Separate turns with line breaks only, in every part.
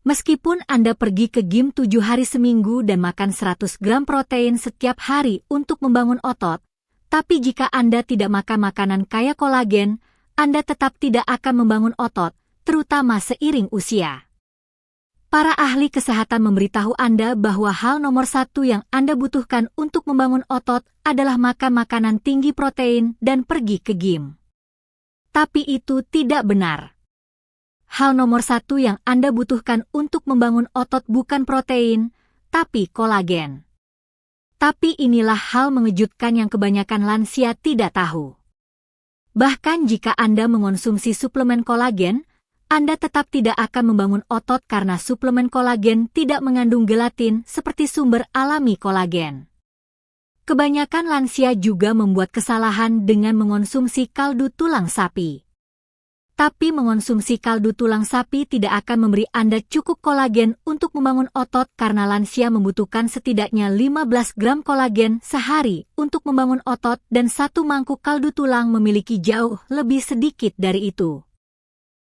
Meskipun Anda pergi ke gym 7 hari seminggu dan makan 100 gram protein setiap hari untuk membangun otot, tapi jika Anda tidak makan makanan kaya kolagen, Anda tetap tidak akan membangun otot, terutama seiring usia. Para ahli kesehatan memberitahu Anda bahwa hal nomor satu yang Anda butuhkan untuk membangun otot adalah makan makanan tinggi protein dan pergi ke gym. Tapi itu tidak benar. Hal nomor satu yang Anda butuhkan untuk membangun otot bukan protein, tapi kolagen. Tapi inilah hal mengejutkan yang kebanyakan lansia tidak tahu. Bahkan jika Anda mengonsumsi suplemen kolagen, Anda tetap tidak akan membangun otot karena suplemen kolagen tidak mengandung gelatin seperti sumber alami kolagen. Kebanyakan lansia juga membuat kesalahan dengan mengonsumsi kaldu tulang sapi. Tapi mengonsumsi kaldu tulang sapi tidak akan memberi Anda cukup kolagen untuk membangun otot karena lansia membutuhkan setidaknya 15 gram kolagen sehari untuk membangun otot dan satu mangkuk kaldu tulang memiliki jauh lebih sedikit dari itu.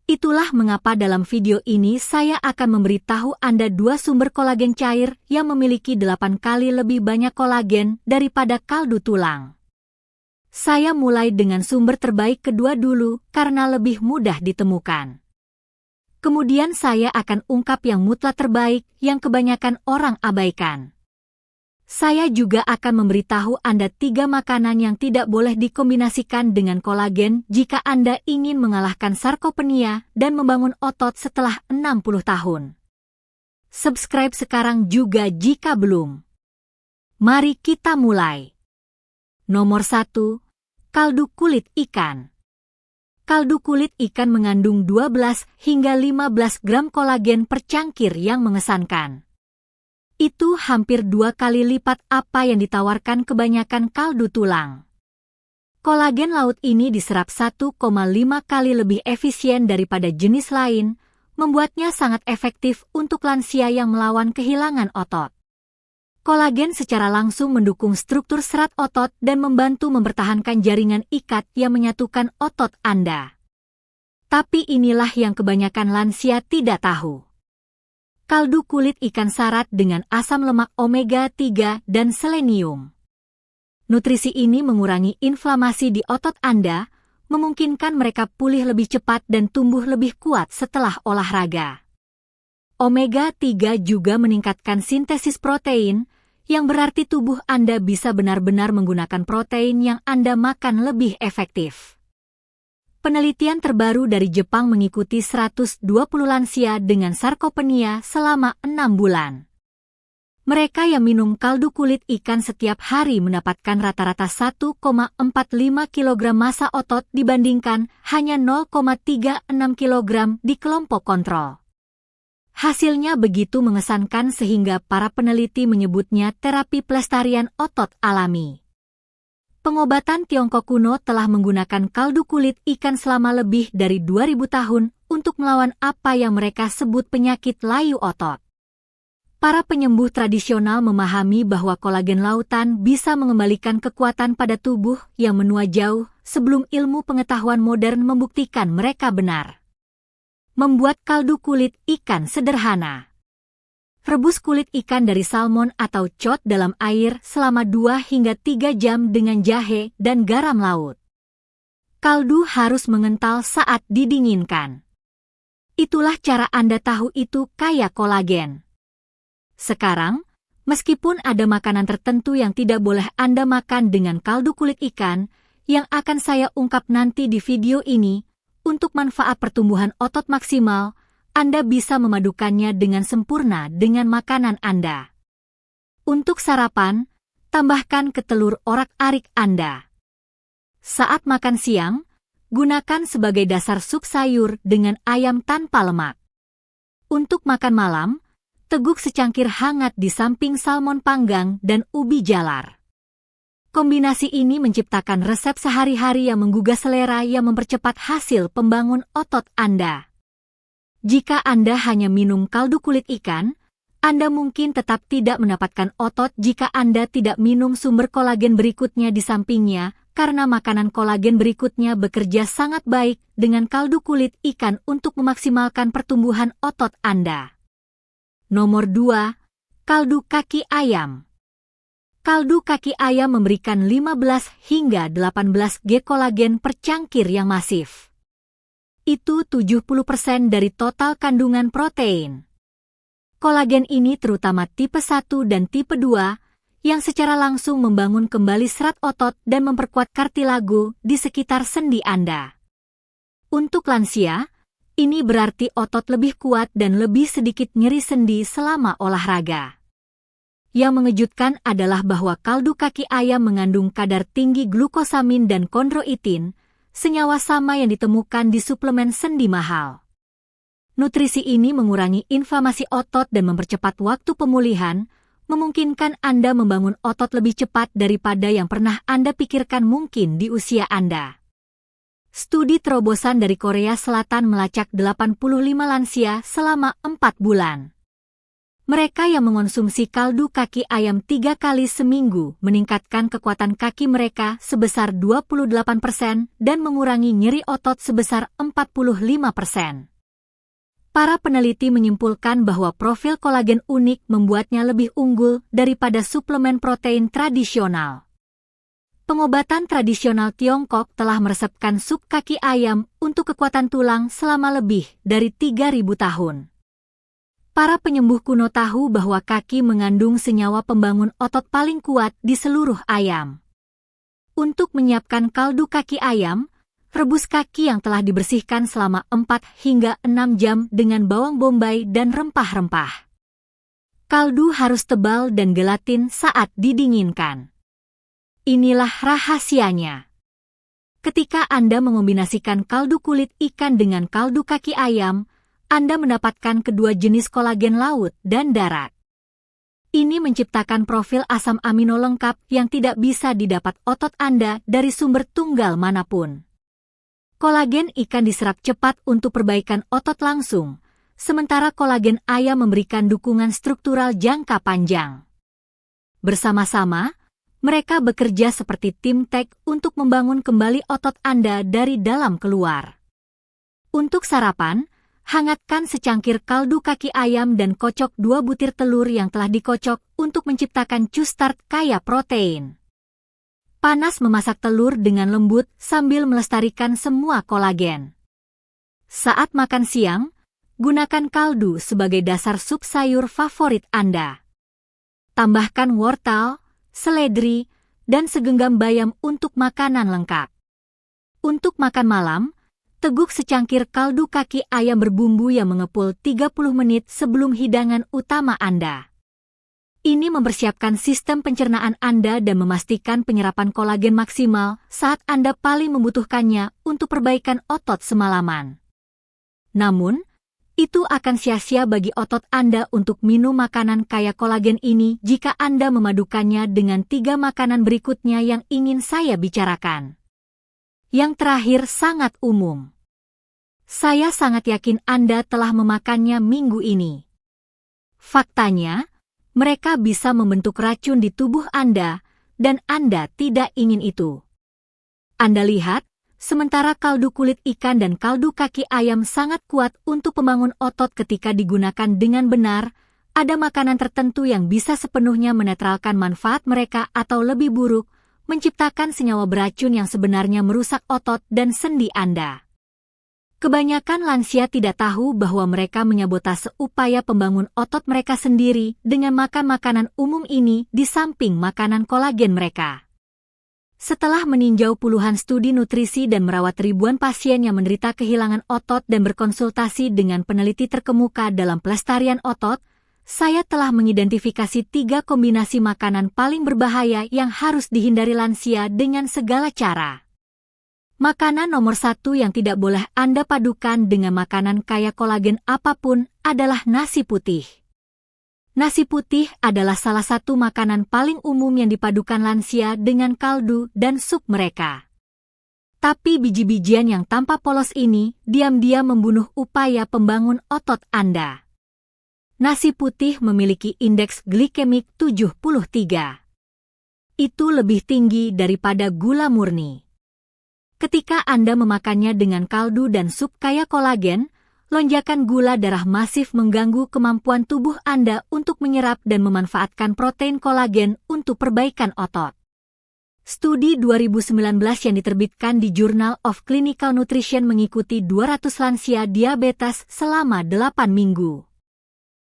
Itulah mengapa dalam video ini saya akan memberitahu Anda dua sumber kolagen cair yang memiliki 8 kali lebih banyak kolagen daripada kaldu tulang. Saya mulai dengan sumber terbaik kedua dulu karena lebih mudah ditemukan. Kemudian saya akan ungkap yang mutlak terbaik yang kebanyakan orang abaikan. Saya juga akan memberitahu Anda 3 makanan yang tidak boleh dikombinasikan dengan kolagen jika Anda ingin mengalahkan sarkopenia dan membangun otot setelah 60 tahun. Subscribe sekarang juga jika belum. Mari kita mulai. Nomor 1. Kaldu kulit ikan. Kaldu kulit ikan mengandung 12 hingga 15 gram kolagen per cangkir yang mengesankan. Itu hampir 2 kali lipat apa yang ditawarkan kebanyakan kaldu tulang. Kolagen laut ini diserap 1,5 kali lebih efisien daripada jenis lain, membuatnya sangat efektif untuk lansia yang melawan kehilangan otot. Kolagen secara langsung mendukung struktur serat otot dan membantu mempertahankan jaringan ikat yang menyatukan otot Anda. Tapi inilah yang kebanyakan lansia tidak tahu. Kaldu kulit ikan syarat dengan asam lemak omega 3 dan selenium. Nutrisi ini mengurangi inflamasi di otot Anda, memungkinkan mereka pulih lebih cepat dan tumbuh lebih kuat setelah olahraga. Omega 3 juga meningkatkan sintesis protein, yang berarti tubuh Anda bisa benar-benar menggunakan protein yang Anda makan lebih efektif. Penelitian terbaru dari Jepang mengikuti 120 lansia dengan sarkopenia selama 6 bulan. Mereka yang minum kaldu kulit ikan setiap hari mendapatkan rata-rata 1,45 kg massa otot dibandingkan hanya 0,36 kg di kelompok kontrol. Hasilnya begitu mengesankan sehingga para peneliti menyebutnya terapi pelestarian otot alami. Pengobatan Tiongkok kuno telah menggunakan kaldu kulit ikan selama lebih dari 2000 tahun untuk melawan apa yang mereka sebut penyakit layu otot. Para penyembuh tradisional memahami bahwa kolagen lautan bisa mengembalikan kekuatan pada tubuh yang menua jauh sebelum ilmu pengetahuan modern membuktikan mereka benar. Membuat kaldu kulit ikan sederhana. Rebus kulit ikan dari salmon atau cod dalam air selama 2 hingga 3 jam dengan jahe dan garam laut. Kaldu harus mengental saat didinginkan. Itulah cara Anda tahu itu kaya kolagen. Sekarang, meskipun ada makanan tertentu yang tidak boleh Anda makan dengan kaldu kulit ikan, yang akan saya ungkap nanti di video ini, untuk manfaat pertumbuhan otot maksimal, Anda bisa memadukannya dengan sempurna dengan makanan Anda. Untuk sarapan, tambahkan ke telur orak-arik Anda. Saat makan siang, gunakan sebagai dasar sup sayur dengan ayam tanpa lemak. Untuk makan malam, teguk secangkir hangat di samping salmon panggang dan ubi jalar. Kombinasi ini menciptakan resep sehari-hari yang menggugah selera yang mempercepat hasil pembangun otot Anda. Jika Anda hanya minum kaldu kulit ikan, Anda mungkin tetap tidak mendapatkan otot jika Anda tidak minum sumber kolagen berikutnya di sampingnya, karena makanan kolagen berikutnya bekerja sangat baik dengan kaldu kulit ikan untuk memaksimalkan pertumbuhan otot Anda. Nomor 2, kaldu kaki ayam. Kaldu kaki ayam memberikan 15 hingga 18 G kolagen per cangkir yang masif. Itu 70% dari total kandungan protein. Kolagen ini terutama tipe 1 dan tipe 2, yang secara langsung membangun kembali serat otot dan memperkuat kartilago di sekitar sendi Anda. Untuk lansia, ini berarti otot lebih kuat dan lebih sedikit nyeri sendi selama olahraga. Yang mengejutkan adalah bahwa kaldu kaki ayam mengandung kadar tinggi glukosamin dan kondroitin, senyawa sama yang ditemukan di suplemen sendi mahal. Nutrisi ini mengurangi inflamasi otot dan mempercepat waktu pemulihan, memungkinkan Anda membangun otot lebih cepat daripada yang pernah Anda pikirkan mungkin di usia Anda. Studi terobosan dari Korea Selatan melacak 85 lansia selama 4 bulan. Mereka yang mengonsumsi kaldu kaki ayam 3 kali seminggu meningkatkan kekuatan kaki mereka sebesar 28% dan mengurangi nyeri otot sebesar 45%. Para peneliti menyimpulkan bahwa profil kolagen unik membuatnya lebih unggul daripada suplemen protein tradisional. Pengobatan tradisional Tiongkok telah meresepkan sup kaki ayam untuk kekuatan tulang selama lebih dari 3.000 tahun. Para penyembuh kuno tahu bahwa kaki mengandung senyawa pembangun otot paling kuat di seluruh ayam. Untuk menyiapkan kaldu kaki ayam, rebus kaki yang telah dibersihkan selama 4 hingga 6 jam dengan bawang bombay dan rempah-rempah. Kaldu harus tebal dan gelatin saat didinginkan. Inilah rahasianya. Ketika Anda mengombinasikan kaldu kulit ikan dengan kaldu kaki ayam, Anda mendapatkan kedua jenis kolagen laut dan darat. Ini menciptakan profil asam amino lengkap yang tidak bisa didapat otot Anda dari sumber tunggal manapun. Kolagen ikan diserap cepat untuk perbaikan otot langsung, sementara kolagen ayam memberikan dukungan struktural jangka panjang. Bersama-sama, mereka bekerja seperti tim tag untuk membangun kembali otot Anda dari dalam keluar. Untuk sarapan, hangatkan secangkir kaldu kaki ayam dan kocok 2 butir telur yang telah dikocok untuk menciptakan custard kaya protein. Panas memasak telur dengan lembut sambil melestarikan semua kolagen. Saat makan siang, gunakan kaldu sebagai dasar sup sayur favorit Anda. Tambahkan wortel, seledri, dan segenggam bayam untuk makanan lengkap. Untuk makan malam, teguk secangkir kaldu kaki ayam berbumbu yang mengepul 30 menit sebelum hidangan utama Anda. Ini mempersiapkan sistem pencernaan Anda dan memastikan penyerapan kolagen maksimal saat Anda paling membutuhkannya untuk perbaikan otot semalaman. Namun, itu akan sia-sia bagi otot Anda untuk minum makanan kaya kolagen ini jika Anda memadukannya dengan 3 makanan berikutnya yang ingin saya bicarakan. Yang terakhir sangat umum. Saya sangat yakin Anda telah memakannya minggu ini. Faktanya, mereka bisa membentuk racun di tubuh Anda, dan Anda tidak ingin itu. Anda lihat, sementara kaldu kulit ikan dan kaldu kaki ayam sangat kuat untuk pembangun otot ketika digunakan dengan benar, ada makanan tertentu yang bisa sepenuhnya menetralkan manfaat mereka atau lebih buruk, menciptakan senyawa beracun yang sebenarnya merusak otot dan sendi Anda. Kebanyakan lansia tidak tahu bahwa mereka menyabotase upaya pembangun otot mereka sendiri dengan makan makanan umum ini di samping makanan kolagen mereka. Setelah meninjau puluhan studi nutrisi dan merawat ribuan pasien yang menderita kehilangan otot dan berkonsultasi dengan peneliti terkemuka dalam pelestarian otot, saya telah mengidentifikasi 3 kombinasi makanan paling berbahaya yang harus dihindari lansia dengan segala cara. Makanan nomor 1 yang tidak boleh Anda padukan dengan makanan kaya kolagen apapun adalah nasi putih. Nasi putih adalah salah satu makanan paling umum yang dipadukan lansia dengan kaldu dan sup mereka. Tapi biji-bijian yang tampak polos ini diam-diam membunuh upaya pembangun otot Anda. Nasi putih memiliki indeks glikemik 73. Itu lebih tinggi daripada gula murni. Ketika Anda memakannya dengan kaldu dan sup kaya kolagen, Lonjakan gula darah masif mengganggu kemampuan tubuh Anda untuk menyerap dan memanfaatkan protein kolagen untuk perbaikan otot. Studi 2019 yang diterbitkan di Journal of Clinical Nutrition mengikuti 200 lansia diabetes selama 8 minggu.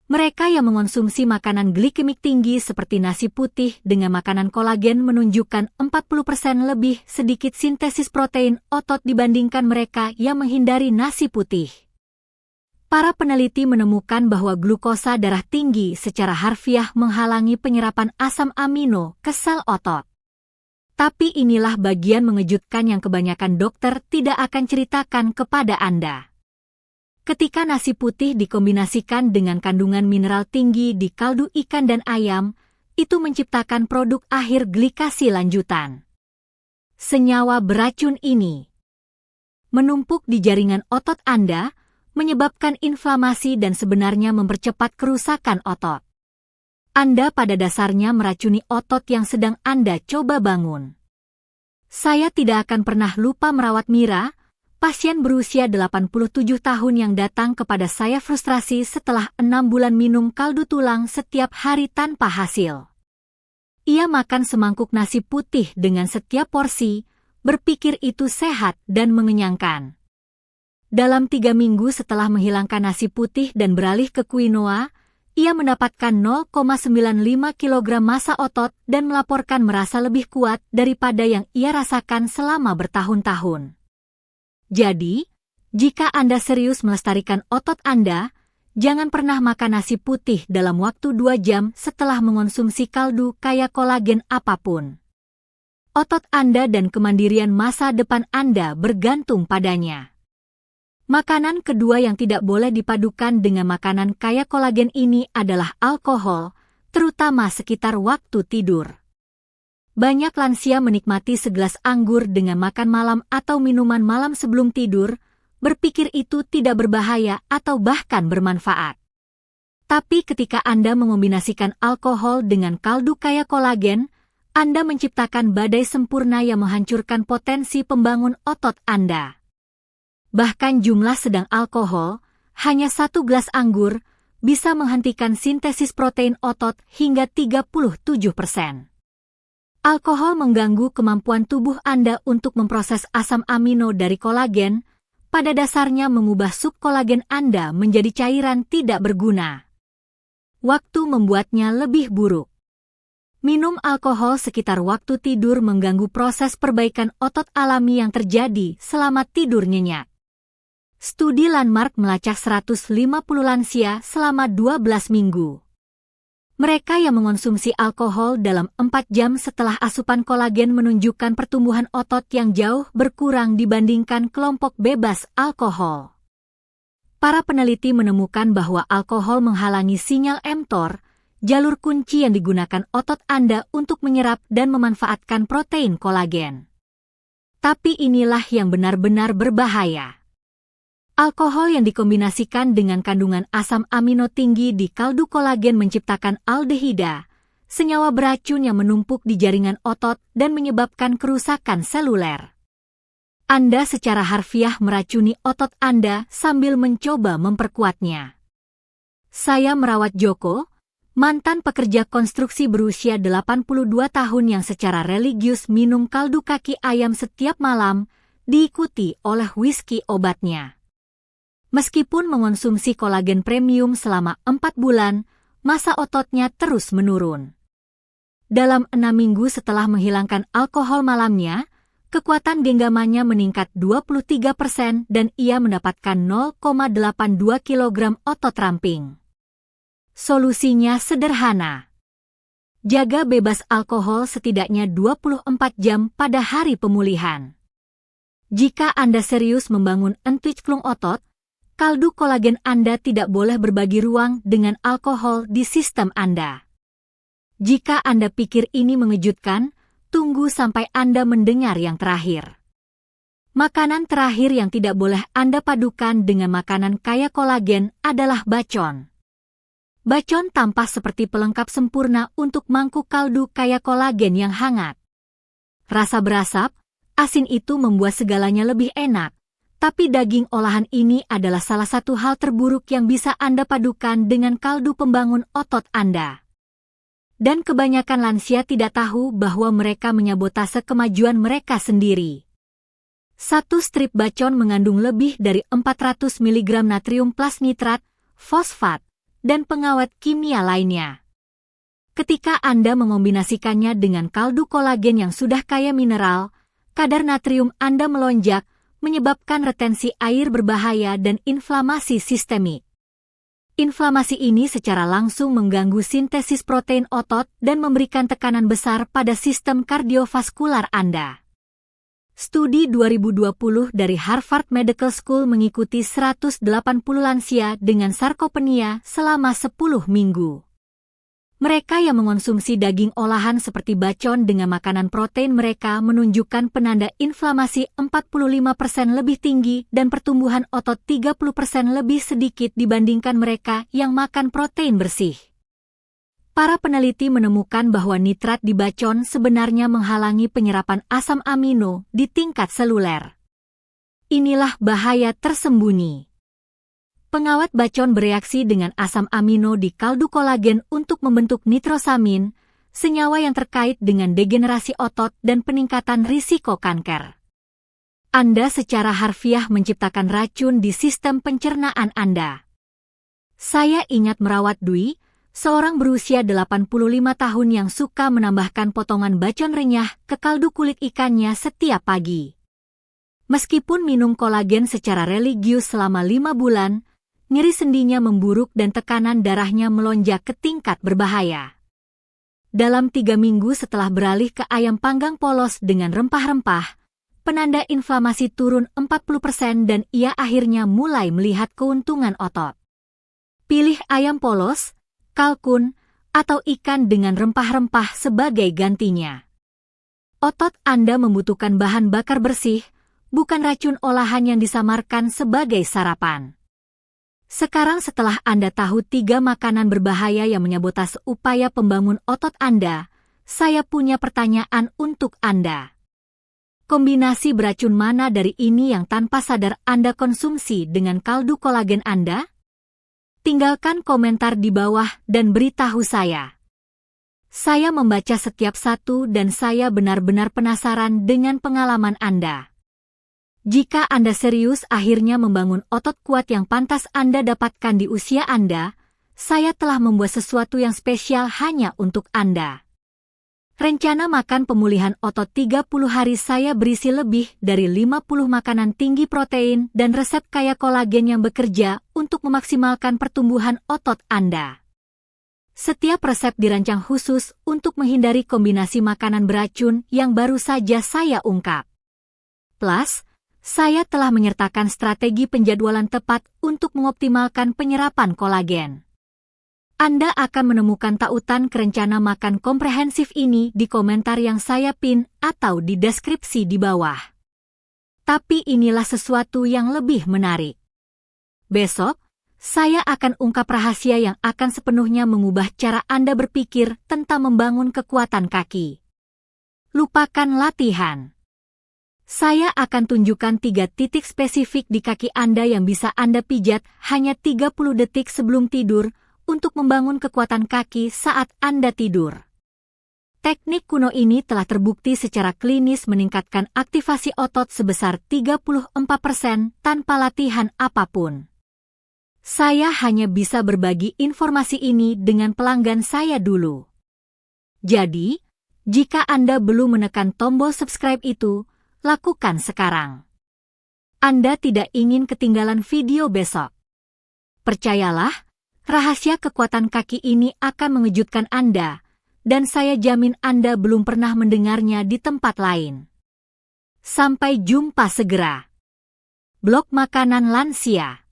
Mereka yang mengonsumsi makanan glikemik tinggi seperti nasi putih dengan makanan kolagen menunjukkan 40% lebih sedikit sintesis protein otot dibandingkan mereka yang menghindari nasi putih. Para peneliti menemukan bahwa glukosa darah tinggi secara harfiah menghalangi penyerapan asam amino ke sel otot. Tapi inilah bagian mengejutkan yang kebanyakan dokter tidak akan ceritakan kepada Anda. Ketika nasi putih dikombinasikan dengan kandungan mineral tinggi di kaldu ikan dan ayam, itu menciptakan produk akhir glikasi lanjutan. Senyawa beracun ini menumpuk di jaringan otot Anda, menyebabkan inflamasi dan sebenarnya mempercepat kerusakan otot. Anda pada dasarnya meracuni otot yang sedang Anda coba bangun. Saya tidak akan pernah lupa merawat Mira, pasien berusia 87 tahun yang datang kepada saya frustrasi setelah 6 bulan minum kaldu tulang setiap hari tanpa hasil. Ia makan semangkuk nasi putih dengan setiap porsi, berpikir itu sehat dan mengenyangkan. Dalam 3 minggu setelah menghilangkan nasi putih dan beralih ke quinoa, ia mendapatkan 0,95 kg massa otot dan melaporkan merasa lebih kuat daripada yang ia rasakan selama bertahun-tahun. Jadi, jika Anda serius melestarikan otot Anda, jangan pernah makan nasi putih dalam waktu 2 jam setelah mengonsumsi kaldu kaya kolagen apapun. Otot Anda dan kemandirian masa depan Anda bergantung padanya. Makanan kedua yang tidak boleh dipadukan dengan makanan kaya kolagen ini adalah alkohol, terutama sekitar waktu tidur. Banyak lansia menikmati segelas anggur dengan makan malam atau minuman malam sebelum tidur, berpikir itu tidak berbahaya atau bahkan bermanfaat. Tapi ketika Anda mengombinasikan alkohol dengan kaldu kaya kolagen, Anda menciptakan badai sempurna yang menghancurkan potensi pembangun otot Anda. Bahkan jumlah sedang alkohol, hanya 1 gelas anggur, bisa menghentikan sintesis protein otot hingga 37%. Alkohol mengganggu kemampuan tubuh Anda untuk memproses asam amino dari kolagen, pada dasarnya mengubah subkolagen Anda menjadi cairan tidak berguna. Waktu membuatnya lebih buruk. Minum alkohol sekitar waktu tidur mengganggu proses perbaikan otot alami yang terjadi selama tidur nyenyak. Studi Landmark melacak 150 lansia selama 12 minggu. Mereka yang mengonsumsi alkohol dalam 4 jam setelah asupan kolagen menunjukkan pertumbuhan otot yang jauh berkurang dibandingkan kelompok bebas alkohol. Para peneliti menemukan bahwa alkohol menghalangi sinyal mTOR, jalur kunci yang digunakan otot Anda untuk menyerap dan memanfaatkan protein kolagen. Tapi inilah yang benar-benar berbahaya. Alkohol yang dikombinasikan dengan kandungan asam amino tinggi di kaldu kolagen menciptakan aldehida, senyawa beracun yang menumpuk di jaringan otot dan menyebabkan kerusakan seluler. Anda secara harfiah meracuni otot Anda sambil mencoba memperkuatnya. Saya merawat Joko, mantan pekerja konstruksi berusia 82 tahun yang secara religius minum kaldu kaki ayam setiap malam, diikuti oleh whisky obatnya. Meskipun mengonsumsi kolagen premium selama 4 bulan, massa ototnya terus menurun. Dalam 6 minggu setelah menghilangkan alkohol malamnya, kekuatan genggamannya meningkat 23% dan ia mendapatkan 0,82 kg otot ramping. Solusinya sederhana. Jaga bebas alkohol setidaknya 24 jam pada hari pemulihan. Jika Anda serius membangun entwicklung otot, kaldu kolagen Anda tidak boleh berbagi ruang dengan alkohol di sistem Anda. Jika Anda pikir ini mengejutkan, tunggu sampai Anda mendengar yang terakhir. Makanan terakhir yang tidak boleh Anda padukan dengan makanan kaya kolagen adalah bacon. Bacon tampak seperti pelengkap sempurna untuk mangkuk kaldu kaya kolagen yang hangat. Rasa berasap, asin itu membuat segalanya lebih enak, Tapi daging olahan ini adalah salah satu hal terburuk yang bisa Anda padukan dengan kaldu pembangun otot Anda. Dan kebanyakan lansia tidak tahu bahwa mereka menyabotase kemajuan mereka sendiri. Satu strip bacon mengandung lebih dari 400 mg natrium plus nitrat, fosfat, dan pengawet kimia lainnya. Ketika Anda mengombinasikannya dengan kaldu kolagen yang sudah kaya mineral, kadar natrium Anda melonjak, menyebabkan retensi air berbahaya dan inflamasi sistemik. Inflamasi ini secara langsung mengganggu sintesis protein otot dan memberikan tekanan besar pada sistem kardiovaskular Anda. Studi 2020 dari Harvard Medical School mengikuti 180 lansia dengan sarkopenia selama 10 minggu. Mereka yang mengonsumsi daging olahan seperti bacon dengan makanan protein mereka menunjukkan penanda inflamasi 45% lebih tinggi dan pertumbuhan otot 30% lebih sedikit dibandingkan mereka yang makan protein bersih. Para peneliti menemukan bahwa nitrat di bacon sebenarnya menghalangi penyerapan asam amino di tingkat seluler. Inilah bahaya tersembunyi. Pengawet bacon bereaksi dengan asam amino di kaldu kolagen untuk membentuk nitrosamin, senyawa yang terkait dengan degenerasi otot dan peningkatan risiko kanker. Anda secara harfiah menciptakan racun di sistem pencernaan Anda. Saya ingat merawat Dwi, seorang berusia 85 tahun yang suka menambahkan potongan bacon renyah ke kaldu kulit ikannya setiap pagi. Meskipun minum kolagen secara religius selama 5 bulan, nyeri sendinya memburuk dan tekanan darahnya melonjak ke tingkat berbahaya. Dalam 3 minggu setelah beralih ke ayam panggang polos dengan rempah-rempah, penanda inflamasi turun 40% dan ia akhirnya mulai melihat keuntungan otot. Pilih ayam polos, kalkun, atau ikan dengan rempah-rempah sebagai gantinya. Otot Anda membutuhkan bahan bakar bersih, bukan racun olahan yang disamarkan sebagai sarapan. Sekarang setelah Anda tahu 3 makanan berbahaya yang menyabotase upaya pembangun otot Anda, saya punya pertanyaan untuk Anda. Kombinasi beracun mana dari ini yang tanpa sadar Anda konsumsi dengan kaldu kolagen Anda? Tinggalkan komentar di bawah dan beritahu saya. Saya membaca setiap satu dan saya benar-benar penasaran dengan pengalaman Anda. Jika Anda serius akhirnya membangun otot kuat yang pantas Anda dapatkan di usia Anda, saya telah membuat sesuatu yang spesial hanya untuk Anda. Rencana makan pemulihan otot 30 hari saya berisi lebih dari 50 makanan tinggi protein dan resep kaya kolagen yang bekerja untuk memaksimalkan pertumbuhan otot Anda. Setiap resep dirancang khusus untuk menghindari kombinasi makanan beracun yang baru saja saya ungkap. Plus, saya telah menyertakan strategi penjadwalan tepat untuk mengoptimalkan penyerapan kolagen. Anda akan menemukan tautan ke rencana makan komprehensif ini di komentar yang saya pin atau di deskripsi di bawah. Tapi inilah sesuatu yang lebih menarik. Besok, saya akan ungkap rahasia yang akan sepenuhnya mengubah cara Anda berpikir tentang membangun kekuatan kaki. Lupakan latihan. Saya akan tunjukkan 3 titik spesifik di kaki Anda yang bisa Anda pijat hanya 30 detik sebelum tidur untuk membangun kekuatan kaki saat Anda tidur. Teknik kuno ini telah terbukti secara klinis meningkatkan aktivasi otot sebesar 34% tanpa latihan apapun. Saya hanya bisa berbagi informasi ini dengan pelanggan saya dulu. Jadi, jika Anda belum menekan tombol subscribe itu, lakukan sekarang. Anda tidak ingin ketinggalan video besok. Percayalah, rahasia kekuatan kaki ini akan mengejutkan Anda, dan saya jamin Anda belum pernah mendengarnya di tempat lain. Sampai jumpa segera. Blog Makanan Lansia.